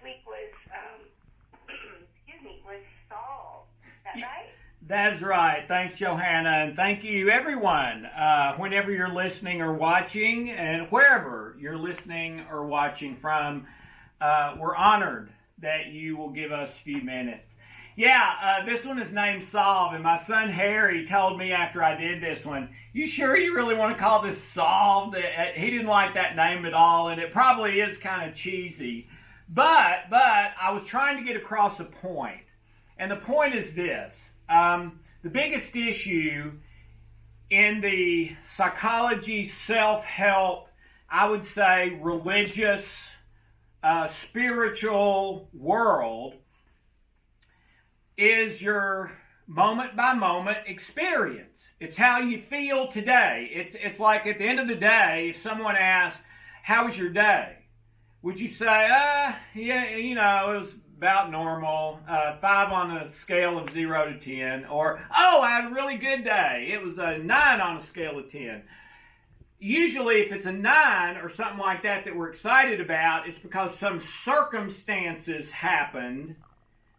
week was, was solved. Is that right? That's right. Thanks, Johanna, and thank you, everyone, whenever you're listening or watching, and wherever you're listening or watching from. We're honored that you will give us a few minutes. This one is named Solve, and my son Harry told me after I did this one, you sure you really want to call this Solved? He didn't like that name at all, and it probably is kind of cheesy. But I was trying to get across a point, and the point is this. The biggest issue in the psychology, self-help, I would say religious, spiritual world is your moment-by-moment experience. It's how you feel today. It's like at the end of the day, if someone asks, how was your day? Would you say, it was about normal, 5 on a scale of 0 to 10, or, I had a really good day. It was a 9 on a scale of 10. Usually, if it's a 9 or something like that we're excited about, it's because some circumstances happened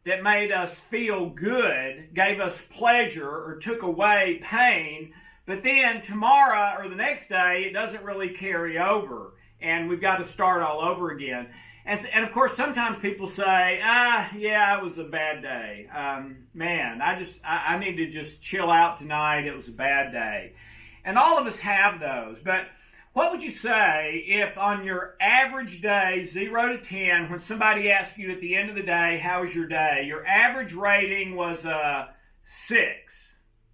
that made us feel good, gave us pleasure, or took away pain. But then tomorrow or the next day, it doesn't really carry over, and we've got to start all over again. And of course, sometimes people say, it was a bad day. I need to just chill out tonight. It was a bad day. And all of us have those. But what would you say if on your average day, 0 to 10, when somebody asks you at the end of the day, how was your day? Your average rating was a 6,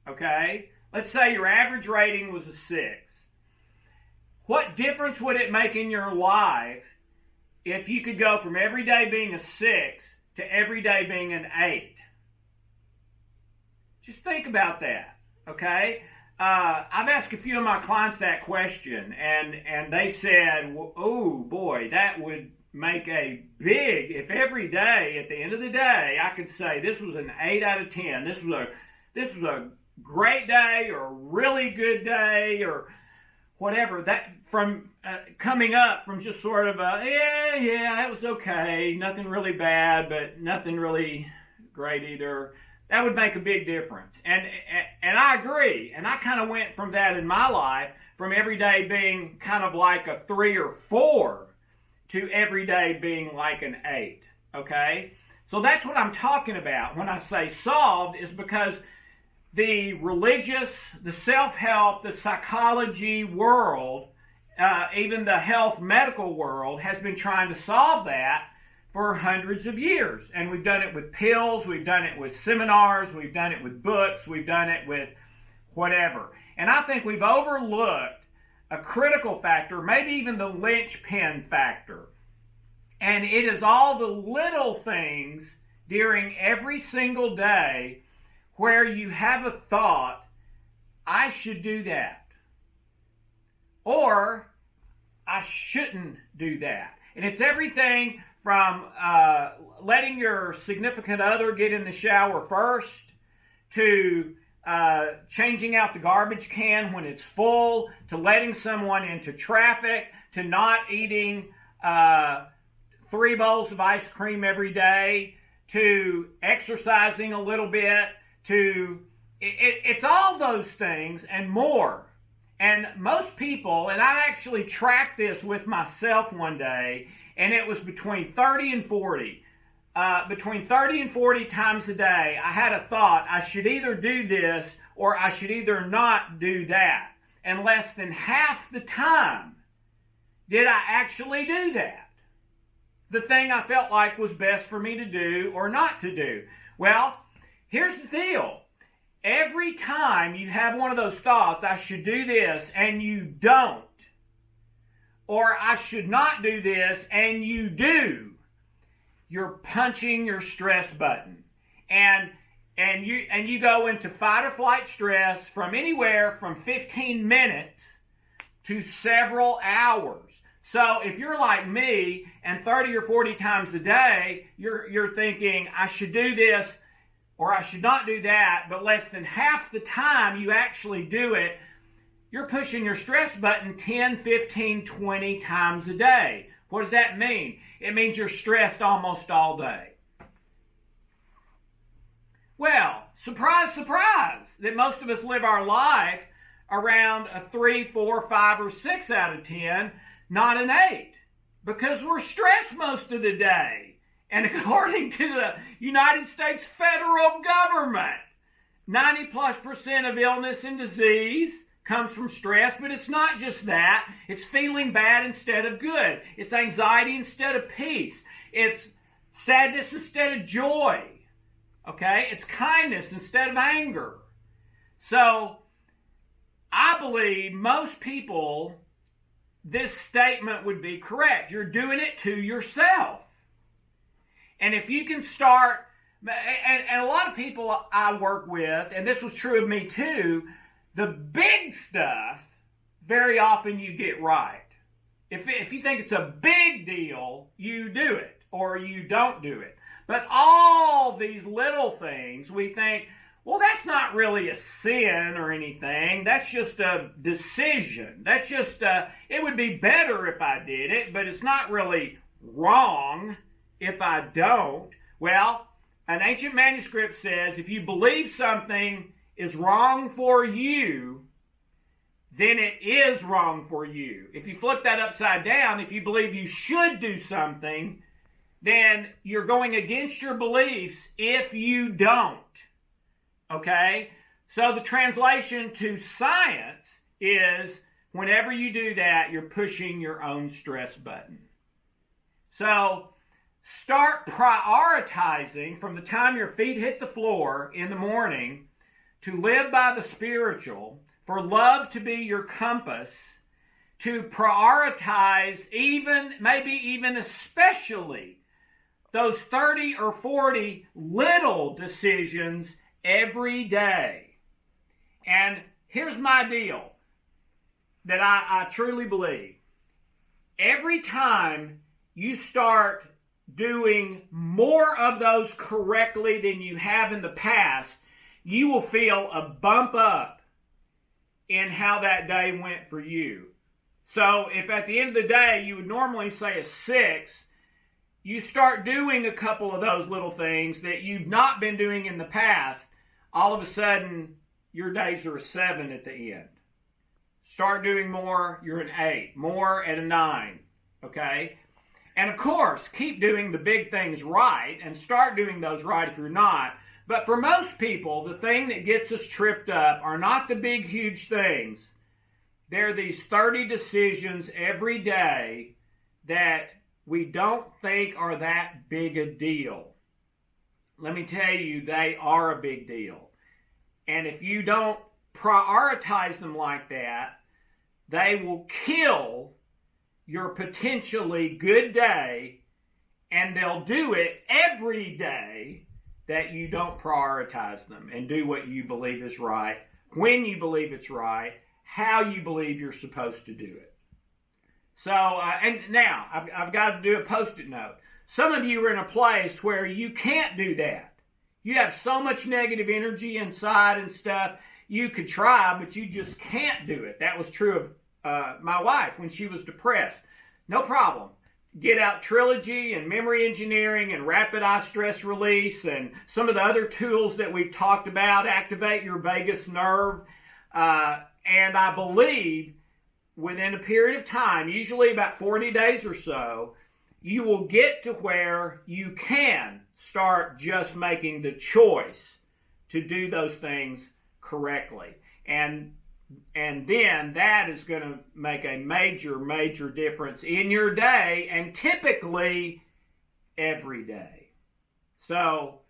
okay? Let's say your average rating was a 6. What difference would it make in your life if you could go from every day being a 6 to every day being an 8? Just think about that, okay? I've asked a few of my clients that question, and they said, oh boy, that would make a big, if every day, at the end of the day, I could say this was an 8 out of 10, this was a great day, or a really good day, or whatever, that from coming up from just sort of it was okay, nothing really bad, but nothing really great either. That would make a big difference. And I agree. And I kind of went from that in my life, from every day being kind of like a 3 or 4 to every day being like an 8. Okay? So that's what I'm talking about when I say solved, is because the religious, the self-help, the psychology world, even the health medical world has been trying to solve that for hundreds of years. And we've done it with pills, we've done it with seminars, we've done it with books, we've done it with whatever. And I think we've overlooked a critical factor, maybe even the linchpin factor. And it is all the little things during every single day where you have a thought, I should do that. Or, I shouldn't do that. And it's everything from letting your significant other get in the shower first, to changing out the garbage can when it's full, to letting someone into traffic, to not eating 3 bowls of ice cream every day, to exercising a little bit, it's all those things and more. And most people, and I actually tracked this with myself one day, and it was between 30 and 40. Between 30 and 40 times a day, I had a thought, I should either do this or I should either not do that. And less than half the time did I actually do that. The thing I felt like was best for me to do or not to do. Well, here's the deal. Every time you have one of those thoughts, I should do this, and you don't, or I should not do this, and you do, you're punching your stress button. And you go into fight or flight stress from anywhere from 15 minutes to several hours. So if you're like me, and 30 or 40 times a day, you're thinking, I should do this, or I should not do that, but less than half the time you actually do it, you're pushing your stress button 10, 15, 20 times a day. What does that mean? It means you're stressed almost all day. Well, surprise, surprise, that most of us live our life around a 3, 4, 5, or 6 out of 10, not an 8, because we're stressed most of the day. And according to the United States federal government, 90+% of illness and disease comes from stress, but it's not just that. It's feeling bad instead of good. It's anxiety instead of peace. It's sadness instead of joy. Okay? It's kindness instead of anger. So, I believe most people, this statement would be correct. You're doing it to yourself. And if you can start, and a lot of people I work with, and this was true of me too, the big stuff, very often you get right. If you think it's a big deal, you do it, or you don't do it. But all these little things, we think, well, that's not really a sin or anything. That's just a decision. That's just it would be better if I did it, but it's not really wrong if I don't. Well, an ancient manuscript says if you believe something is wrong for you, then it is wrong for you. If you flip that upside down, if you believe you should do something, then you're going against your beliefs if you don't. Okay? So the translation to science is whenever you do that, you're pushing your own stress button. So start prioritizing from the time your feet hit the floor in the morning to live by the spiritual, for love to be your compass, to prioritize even, maybe even especially, those 30 or 40 little decisions every day. And here's my deal that I truly believe. Every time you start doing more of those correctly than you have in the past, you will feel a bump up in how that day went for you. So if at the end of the day you would normally say a 6, you start doing a couple of those little things that you've not been doing in the past, all of a sudden your days are a 7 at the end. Start doing more, you're an 8. More at a 9. Okay? And of course, keep doing the big things right and start doing those right if you're not. But for most people, the thing that gets us tripped up are not the big, huge things. They're these 30 decisions every day that we don't think are that big a deal. Let me tell you, they are a big deal. And if you don't prioritize them like that, they will kill your potentially good day, and they'll do it every day that you don't prioritize them and do what you believe is right, when you believe it's right, how you believe you're supposed to do it. So, and now, I've got to do a post-it note. Some of you are in a place where you can't do that. You have so much negative energy inside and stuff. You could try, but you just can't do it. That was true of my wife when she was depressed. No problem. Get out Trilogy and memory engineering and rapid eye stress release and some of the other tools that we've talked about. Activate your vagus nerve. And I believe within a period of time, usually about 40 days or so, you will get to where you can start just making the choice to do those things correctly. And then that is going to make a major, major difference in your day, and typically every day. So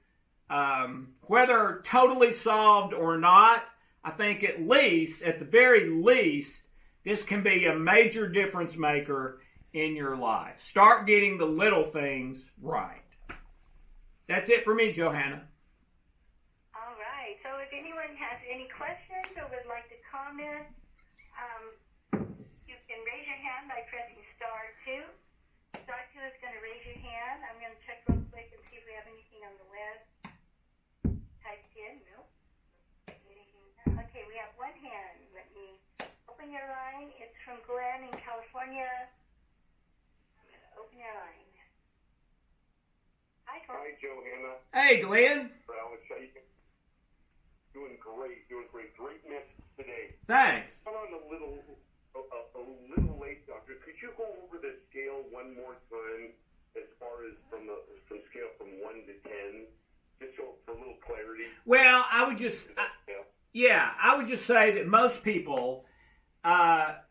whether totally solved or not, I think at the very least, this can be a major difference maker in your life. Start getting the little things right. That's it for me, Johanna. All right. So if anyone has any questions or would like to comment, you can raise your hand by pressing *2. *2 is going to raise your hand. I'm going to check real quick and see if we have anything on the web. Typed in. Nope. Okay, we have one hand. Let me open your line. It's from Glenn in California. I'm going to Hi, Johanna. Hey, Glenn. Alex, how you doing? Great. Great message today. Thanks. I'm on a little late, Doctor. Could you go over the scale one more time as far as from scale from 1 to 10, just so for a little clarity? Well, I would just say that most people that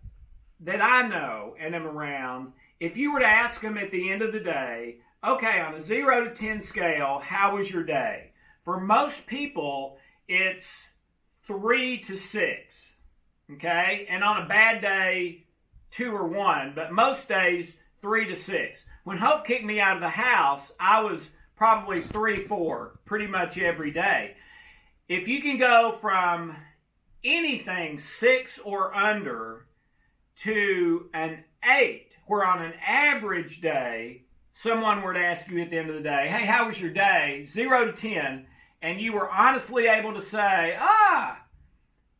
I know and am around, if you were to ask them at the end of the day, okay, on a 0 to 10 scale, how was your day? For most people, it's 3 to 6, okay? And on a bad day, 2 or 1, but most days, 3 to 6. When Hope kicked me out of the house, I was probably 3, 4, pretty much every day. If you can go from anything 6 or under to an 8, where on an average day, someone were to ask you at the end of the day, hey, how was your day? 0 to 10, and you were honestly able to say,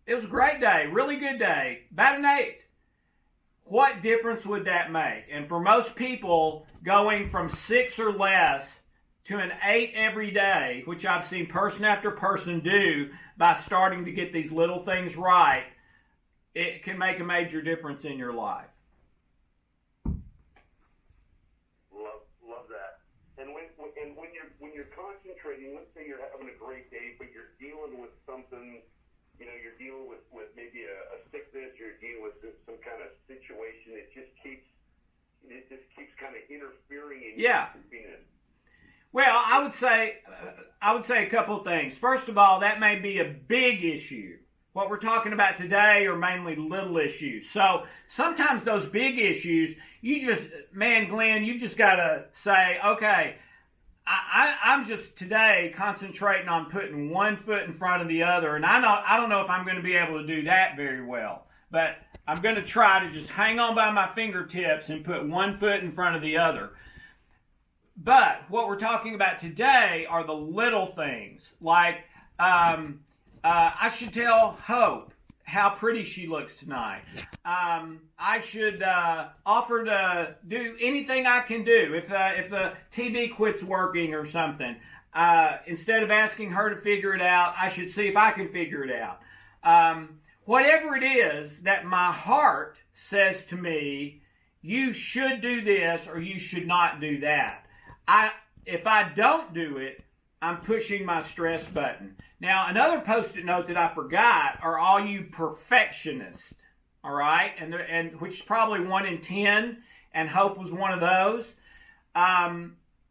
it was a great day, really good day, about an 8. What difference would that make? And for most people, going from 6 or less to an 8 every day, which I've seen person after person do by starting to get these little things right, it can make a major difference in your life. Love that. And when you're concentrating, let's say you're having a great day, but you're dealing with something, you're dealing with maybe a sickness, you're dealing with some kind of situation, it just keeps kind of interfering in your happiness. Well, I would say a couple of things. First of all, that may be a big issue. What we're talking about today are mainly little issues. So sometimes those big issues, Glenn, you just got to say, okay, I'm just today concentrating on putting one foot in front of the other, and I don't know if I'm going to be able to do that very well, but I'm going to try to just hang on by my fingertips and put one foot in front of the other. But what we're talking about today are the little things, like I should tell Hope how pretty she looks tonight. I should offer to do anything I can do. If the TV quits working or something, instead of asking her to figure it out, I should see if I can figure it out. Whatever it is that my heart says to me, you should do this or you should not do that. If I don't do it, I'm pushing my stress button. Now, another Post-it note that I forgot are all you perfectionists, all right? And which is probably 1 in 10, and Hope was one of those.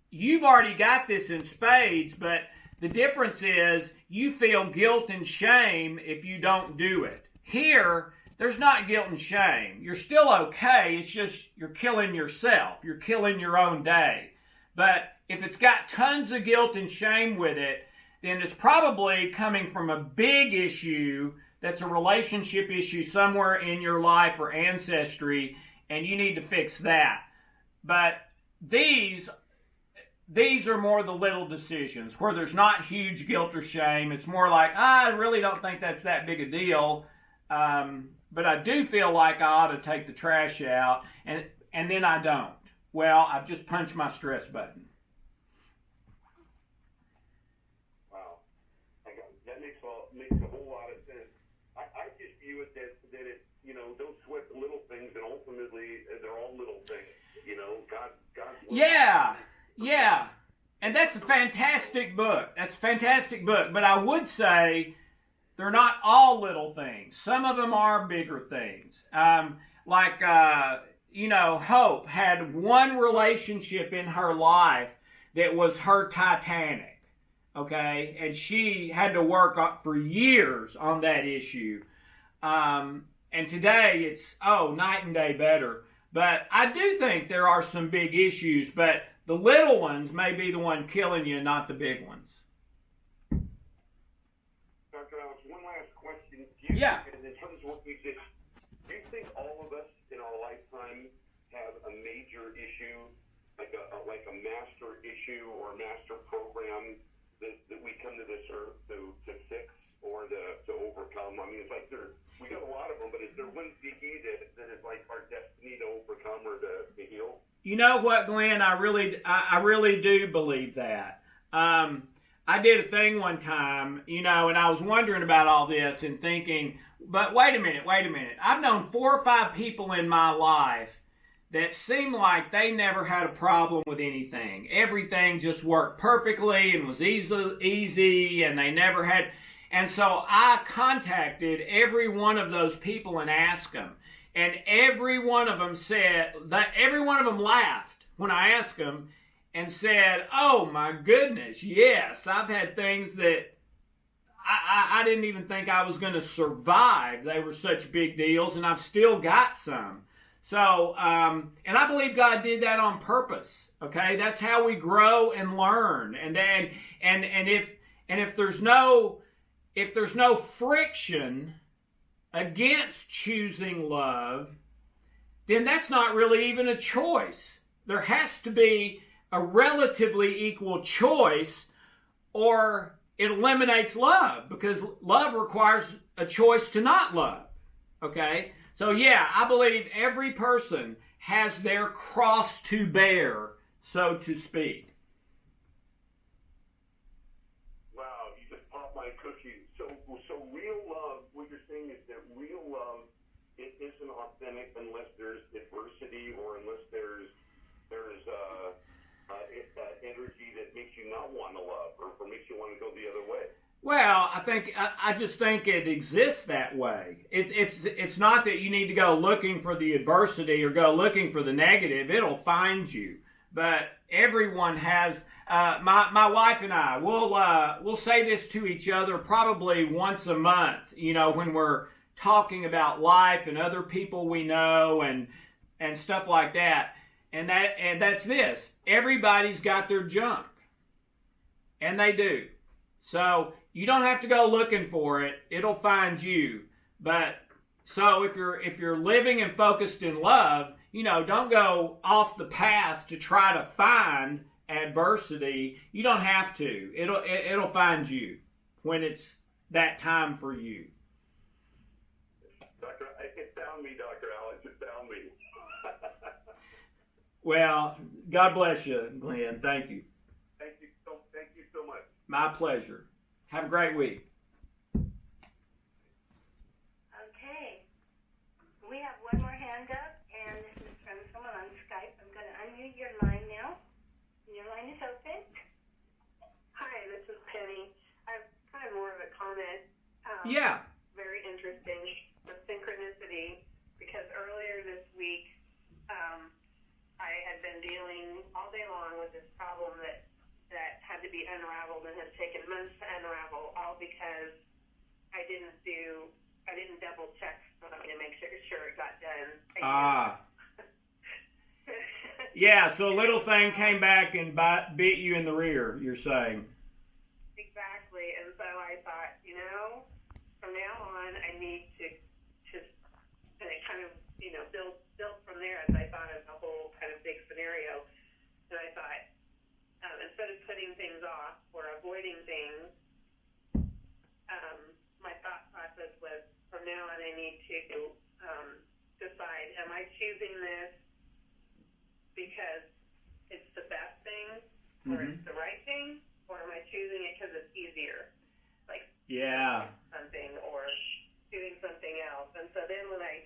You've already got this in spades, but the difference is you feel guilt and shame if you don't do it. Here, there's not guilt and shame. You're still okay. It's just you're killing yourself. You're killing your own day. But if it's got tons of guilt and shame with it, then it's probably coming from a big issue that's a relationship issue somewhere in your life or ancestry, and you need to fix that. But these are more the little decisions where there's not huge guilt or shame. It's more like, I really don't think that's that big a deal, but I do feel like I ought to take the trash out, and then I don't. Well, I've just punched my stress button. Makes a whole lot of sense. I just view it that it, don't sweat the little things, and ultimately they're all little things. God. Yeah. And that's a fantastic book. But I would say they're not all little things. Some of them are bigger things. Hope had one relationship in her life that was her Titanic. Okay, and she had to work for years on that issue. And today it's, night and day better. But I do think there are some big issues, but the little ones may be the one killing you, not the big ones. Dr. Alex, one last question. Yeah. In terms of what you said, do you think all of us in our lifetime have a major issue, like a master issue or a master program that we come to this earth to fix or to overcome? I mean, it's like we got a lot of them, but is there one biggie that is like our destiny to overcome or to heal? You know what, Glenn? I really do believe that. I did a thing one time, and I was wondering about all this and thinking, but wait a minute. I've known 4 or 5 people in my life that seemed like they never had a problem with anything. Everything just worked perfectly and was easy, and they never had. And so I contacted every one of those people and asked them. And every one of them laughed when I asked them and said, oh my goodness, yes, I've had things that I didn't even think I was going to survive. They were such big deals, and I've still got some. So, and I believe God did that on purpose. Okay, that's how we grow and learn. And then, if there's no friction against choosing love, then that's not really even a choice. There has to be a relatively equal choice, or it eliminates love, because love requires a choice to not love. Okay? So yeah, I believe every person has their cross to bear, so to speak. Wow, you just popped my cookie. So real love, what you're saying is that real love, it isn't authentic unless there's adversity, or unless there's energy that makes you not want to love, or makes you want to go the other way. Well, I just think it exists that way. It's not that you need to go looking for the adversity or go looking for the negative. It'll find you. But everyone has. My wife and I we'll say this to each other probably once a month. When we're talking about life and other people we know and stuff like that. And that's this. Everybody's got their junk, and they do. So you don't have to go looking for it; it'll find you. But so if you're living and focused in love, don't go off the path to try to find adversity. You don't have to. It'll find you when it's that time for you. It found me, Dr. Alex. It found me. Well, God bless you, Glenn. Thank you. Thank you so much. My pleasure. Have a great week. Okay. We have one more hand up, and this is from someone on Skype. I'm going to unmute your line now. Your line is open. Hi, this is Penny. I have kind of more of a comment. Yeah. Very interesting, the synchronicity, because earlier this week, I had been dealing all day long with this problem that had to be unraveled and has taken months to unravel, all because I didn't double check something to make sure it got done. Yeah, so a little thing came back and bit you in the rear, you're saying. Exactly, and so I thought, from now on, I need to kind of, build from there as I thought of the whole kind of big scenario. And I thought, instead of putting things off or avoiding things, my thought process was, from now on, I need to decide, am I choosing this because it's the best thing, or it's the right thing, or am I choosing it because it's easier? Like, something or doing something else. And so then when I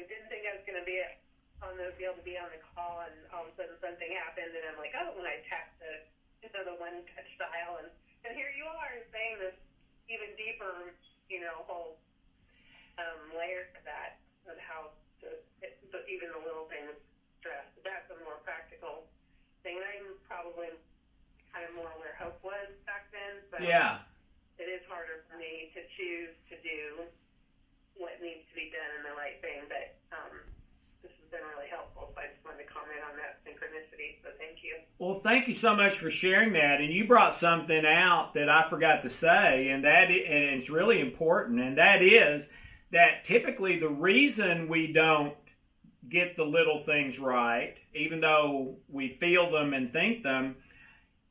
didn't think I was going to be able to be on the call, and all of a sudden something happened, and I'm like, oh, when I tapped the one touch dial, and here you are saying this even deeper, whole layer to that, of how even the little things stress. But that's a more practical thing. I'm probably kind of more where hope was back then, but it is harder for me to choose to do what needs to be done and the right thing, but this has been really helpful, so I just wanted to comment on that synchronicity, so thank you. Well, thank you so much for sharing that, and you brought something out that I forgot to say, and it's really important, and that is that typically the reason we don't get the little things right, even though we feel them and think them,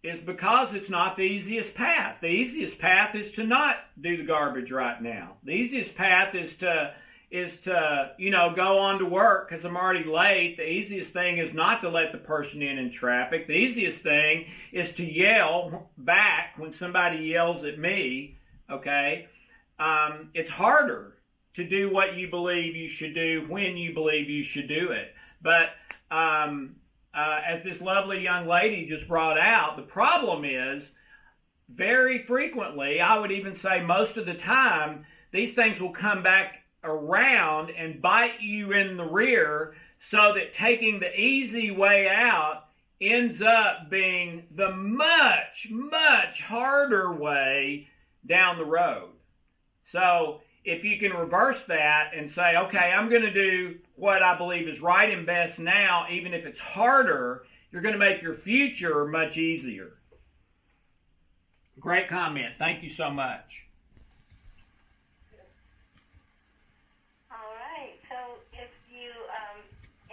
is because it's not the easiest path. The easiest path is to not do the garbage right now. The easiest path is to is to, go on to work because I'm already late. The easiest thing is not to let the person in traffic. The easiest thing is to yell back when somebody yells at me, okay? It's harder to do what you believe you should do when you believe you should do it. But as this lovely young lady just brought out, the problem is very frequently, I would even say most of the time, these things will come back around and bite you in the rear, so that taking the easy way out ends up being the much, much harder way down the road. So if you can reverse that and say, okay, I'm going to do what I believe is right and best now, even if it's harder, you're going to make your future much easier. Great comment. Thank you so much.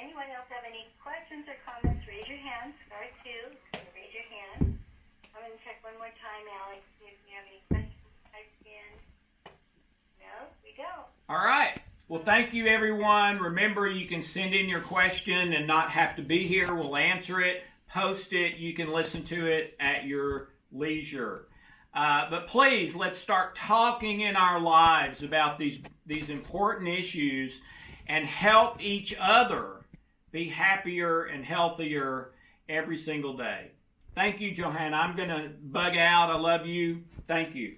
Anyone else have any questions or comments? Raise your hand. Star 2. Raise your hand. I'm going to check one more time, Alex, see if you have any questions typed in. No? We don't. All right. Well, thank you, everyone. Remember, you can send in your question and not have to be here. We'll answer it, post it. You can listen to it at your leisure. But please, let's start talking in our lives about these important issues and help each other be happier and healthier every single day. Thank you, Johanna. I'm going to bug out. I love you. Thank you.